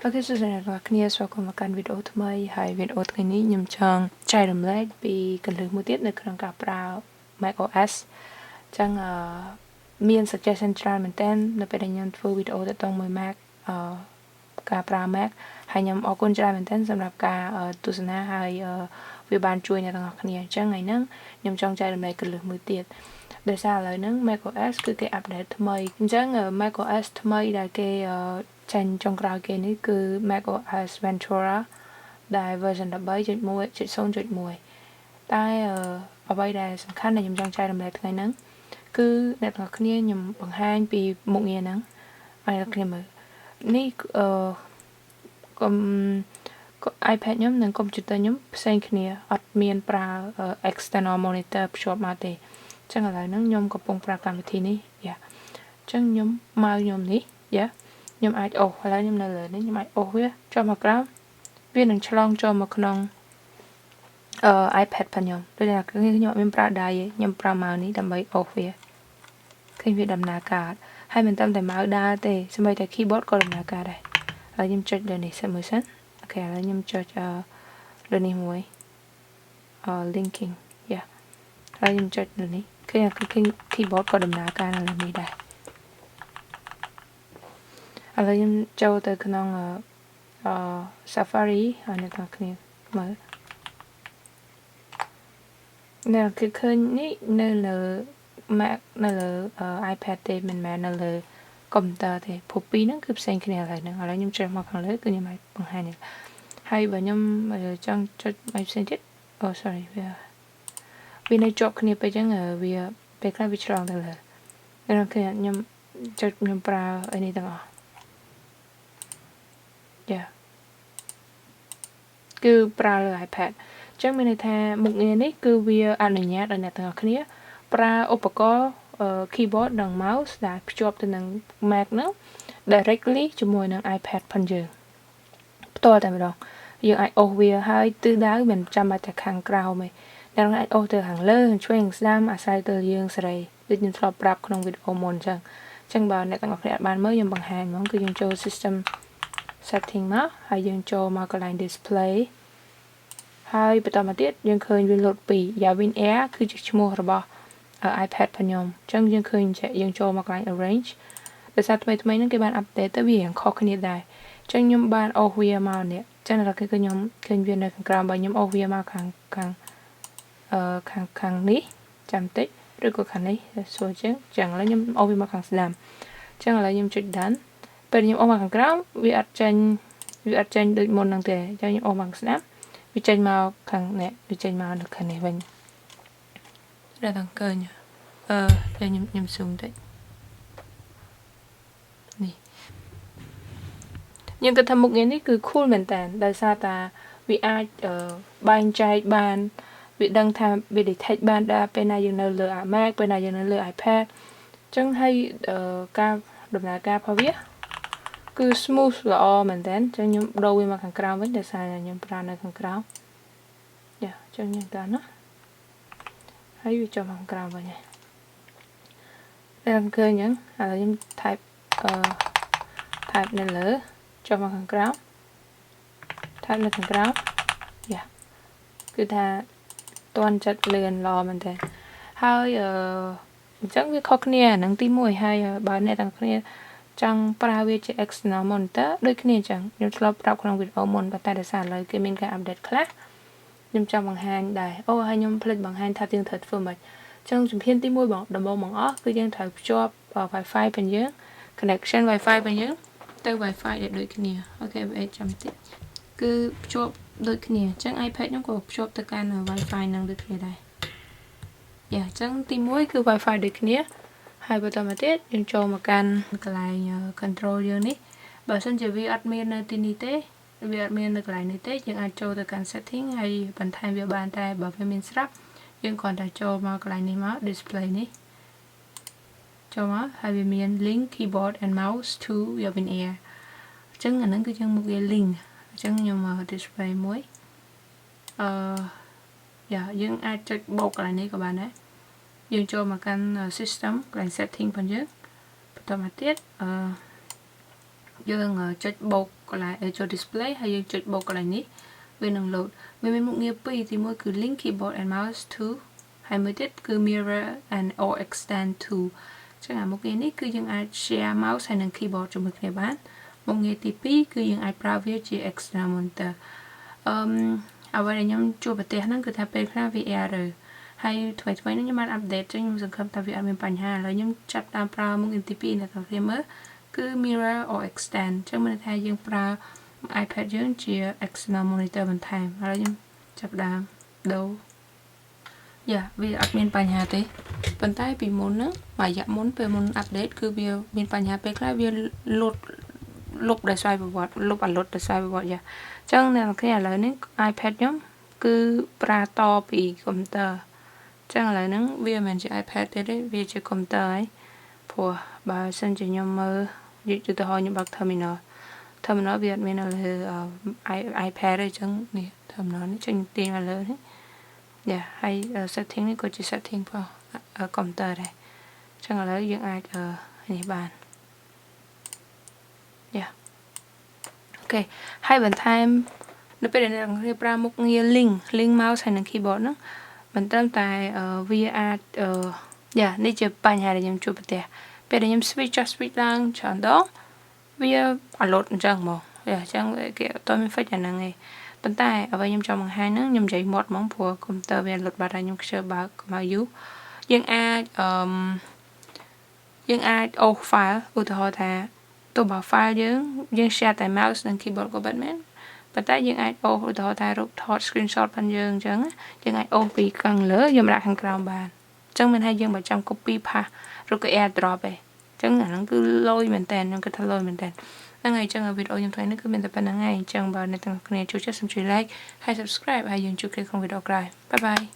Ok, so này là kia sau cùng một video thứ mấy hay video thứ này nhằm chọn trai đầm lệ vì cần lực một tiết được trong cả pra macOS chẳng miền suggestion try mình tên là phải đánh nhận full video để tông mới Mac cả pra Mac hay nhằm ở con trai mình tên sầm lập cả tu sân hay vì bàn chui nhà thằng kia chẳng ngày nắng nhằm chọn trai đầm lệ cần lực một tiết để sao lại nắng macOS cứ cái update thứ mấy chẳng macOS thứ mấy là cái trên trongក្រៅគេនេះគឺ macOS Ventura ដែល version 13.1.0.1 តែអ្វីដែលសំខាន់ដែលខ្ញុំចង់ចែករំលែកថ្ងៃហ្នឹងគឺអ្នកទាំងអស់គ្នាខ្ញុំបង្ហាញពីមុខងារហ្នឹងឲ្យអ្នកគ្នាមើលនេះកុំ iPad ខ្ញុំនិងកុំព្យូទ័រខ្ញុំផ្សេងគ្នាអត់មានប្រើ external monitor ភ្ជាប់មកទេអញ្ចឹងឥឡូវហ្នឹងខ្ញុំកំពុងប្រើកម្មវិធីនេះយ៉ាអញ្ចឹងខ្ញុំម៉ៅខ្ញុំនេះយ៉ាខ្ញុំអាចអូសឥឡូវខ្ញុំនៅលើនេះខ្ញុំអាចអូសវាចូលមកក្រោមវានឹងឆ្លងចូលមកក្នុងiPad ផងខ្ញុំដូចថាខ្ញុំអត់មានប្រើដៃទេខ្ញុំប្រើម៉ៅនេះដើម្បីអូសវាឃើញវាដំណើរការហើយមិនត្រឹមតែម៉ៅដើរទេសូម្បីតែ keyboard ក៏ដំណើរការដែរហើយខ្ញុំចុចលើនេះសិនមើលសិនអូខេឥឡូវខ្ញុំចុចលើនេះមួយlinking យ៉ាហើយខ្ញុំចុចលើនេះឃើញ keyboard ក៏ដំណើរការនៅលើនេះដែរឥឡូវខ្ញុំចូលទៅក្នុងSafari ហើយអ្នកទាំងគ្នាមើលនៅគឺឃើញនេះនៅលើ Mac នៅលើ iPad ទេមិនមែននៅលើកុំព្យូទ័រទេព្រោះពីរហ្នឹងគឺផ្សេងគ្នាឥឡូវខ្ញុំចុចមកខាងលើគឺខ្ញុំអាចបង្ហាញហើយបើខ្ញុំចង់ចុចឲ្យផ្សេងទៀតអូ sorry វានៅជាប់គ្នាពេកអញ្ចឹងវាពេលខ្លះវាឆ្លងទៅលើខ្ញុំគឺខ្ញុំចុចខ្ញុំប្រើអីនេះទាំងអស់គឺប្រើលើ iPad អញ្ចឹងមានន័យថាមុខងារនេះគឺវាអនុញ្ញាតឲ្យអ្នកទាំងអស់គ្នាប្រើឧបករណ៍ keyboard និង mouse ដែលភ្ជាប់ទៅនឹង Mac ហ្នឹង directly ជាមួយនឹង iPad ផងយើងផ្ទាល់តែម្ដងយើងអាចអូសវាហើយទិសដៅមិនចាំបាច់តែខាងក្រោមទេអ្នកអាចអូសទៅខាងលើខាងឆ្វេងខាងស្ដាំអាស្រ័យទៅយើងសេរីដូចខ្ញុំធ្លាប់ប្រាប់ក្នុងវីដេអូមុនអញ្ចឹងបើអ្នកទាំងអស់គ្នាបានមើលខ្ញុំបង្ហាញហ្មងគឺយើងចូល system setting មកហើយយើងចូលមកកន្លែង display ហើយបន្តមកទៀតយើងឃើញវាលោតពី Yavin Air គឺជាឈ្មោះរបស់ iPad ផងខ្ញុំអញ្ចឹងយើងឃើញយើងចូលមកកន្លែង arrange ដោយសារថ្មីហ្នឹងគេបាន update ទៅវារៀងខុសគ្នាដែរអញ្ចឹងខ្ញុំបានអូសវាមកនេះអញ្ចឹងដល់គឺខ្ញុំឃើញវានៅខាងក្រោមបើខ្ញុំអូសវាមកខាងនេះចាំតិចឬក៏ខាងនេះសួរអញ្ចឹងឥឡូវខ្ញុំអូសវាមកខាងស្ដាំអញ្ចឹងឥឡូវខ្ញុំចុច done ពេលខ្ញុំអូសមកខាងក្រោមវាអត់ចេញដូចមុនហ្នឹងទេអញ្ចឹងខ្ញុំអូសមកស្ដាំវាចេញមកខាងនេះវាចេញមកនៅខាងនេះវិញដែលដល់ឃើញតែខ្ញុំ zoom តិចនេះខ្ញុំគិតថាមុខងារនេះគឺ cool មែនតើដោយសារតាវាអាចបែងចែកបានវាដឹងថាវា detect បានដល់ពេលណាយើងនៅលើ Mac ពេលណាយើងនៅលើ iPad អញ្ចឹងហើយការដំណើរការរបស់វាគឺ smooth ល្អមែនតើអញ្ចឹងខ្ញុំដូរវាមកខាងក្រោមវិញដោយសារខ្ញុំប្រើនៅខាងក្រោមយ៉ាអញ្ចឹងខ្ញុំតាមណាហើយវាចូលមកខាងក្រោមវិញហើយតែឃើញអញ្ចឹងឥឡូវខ្ញុំ type នៅលើចូលមកខាងក្រោម type នៅខាងក្រោមយ៉ាគឺថាតន់ចិត្តលឿនល្អមែនតើហើយអញ្ចឹងវាខុសគ្នាហ្នឹងទី1ហើយបើអ្នកទាំងគ្នាចង់ប្រើវាជា external monitor ដូចគ្នាអញ្ចឹងខ្ញុំធ្លាប់ប្រាប់ក្នុងវីដេអូមុនប៉ុន្តែដោយសារឥឡូវគេមានការ update ខ្លះខ្ញុំចង់បង្ហាញដែរអូហើយខ្ញុំភ្លេចបង្ហាញថាយើងត្រូវធ្វើម៉េចអញ្ចឹងជំហានទី1ដំបូងបង្អស់គឺយើងត្រូវភ្ជាប់ Wi-Fi របស់យើង connection Wi-Fi របស់យើងទៅ Wi-Fi ដែលដូចគ្នាអូខេចាំតិចគឺភ្ជាប់ដូចគ្នាអញ្ចឹង iPad ខ្ញុំក៏ភ្ជាប់ទៅកាន់ Wi-Fi នឹងដូចគ្នាដែរយ៉ាអញ្ចឹងទី1គឺ Wi-Fi ដូចគ្នាហើយបន្តមកទៀតយើងចូលមកកាន់កន្លែង control យើងនេះបើមិនជាវាអត់មាននៅទីនេះទេវាអត់មាននៅកន្លែងនេះទេយើងអាចចូលទៅកាន់ setting ហើយបន្ថែមវាបានតែបើវាមានស្រាប់យើងគ្រាន់តែចូលមកកន្លែងនេះមក display នេះចូលមកហើយវាមាន link keyboard and mouse to Yavin Air អញ្ចឹងអាហ្នឹងគឺយើងមកវា link អញ្ចឹងខ្ញុំមក display មួយយ៉ាយើងអាចចុចបូកកន្លែងនេះក៏បានដែរយើងចូលមកកាន់ system កន្លែង setting ផងយើងបន្តមកទៀត dương chốt bột còn lại cho display hay dương chốt bột còn lại ní về năng load về mình một nghĩa pi thì mỗi cứ link keyboard and mouse to hay mới tiếp cứ mirror and or extend to chẳng hạn một nghĩa ní cứ dương ai share mouse hay năng keyboard cho một người bán một nghĩa tí cứ dương ai private chỉ external monitor ở đây nhóm chua bật tè năng cứ thay bên khác VR rồi hay thuê nó nhưng mà update cho nhóm dừng không thay vì admin bản hà là nhóm chặt tam pra một nghĩa tí là thằng mới cứ mirror or extend chứ mình thay dương pra iPad dương chỉ external monitor bên thay và nhóm chặt đam đâu vì admin bản hà thế bên tay bị muốn nữa mà dạ muốn về muốn update cứ việc bên bản hà về cái việc lục để xoay vào bọt lục ảnh lục để xoay vào bọt dạ chẳng là cái là những iPad nhóm cứ pra to bị computer chẳng là những việc mình chỉ iPad thế đấy việc chỉ computer ấy của bà sinh chỉ nhóm mơ từ từ hồi những bậc terminal Việt mình là iPad đấy chẳng nè terminal nó chẳng tiền là lớn đấy dạ hay setting này có chỉ setting vào ở computer đây chẳng là lấy những ai ở này bàn dạ ok hai bàn time nó bây giờ là cái pra một nghe link mouse hay là keyboard nó mình tâm tại VR dạ đây chụp bài nhà để nhầm chụp bật bây giờ nhầm switch lang chọn đó VR lột chẳng mà dạ chẳng kiểu tôi mới phát hiện là ngày bên tay ở bên nhầm trong bằng hai nữa nhầm chạy một món của computer về lột bài ra nhầm sơ bà mà yếu dân a file ưu thọ thà tôi bảo file dân share tại mouseនិង keyboard của bạn mình và tại dân ai ưu thọ thà rút thọ screenshot bằng dân ai bị càng lỡ dân đặt hàng crown bàn chẳng mình hay dân bảo trong copy pa rồi cái airdrop ấy chẳng là nó cứ lôi mình tên nó cứ thay lôi mình tên ngày chẳng ở video nhầm thấy nó cứ mình tập ngày chẳng bảo này tăng này chú chắc xong like hay subscribe hay dừng chú kênh không video bye bye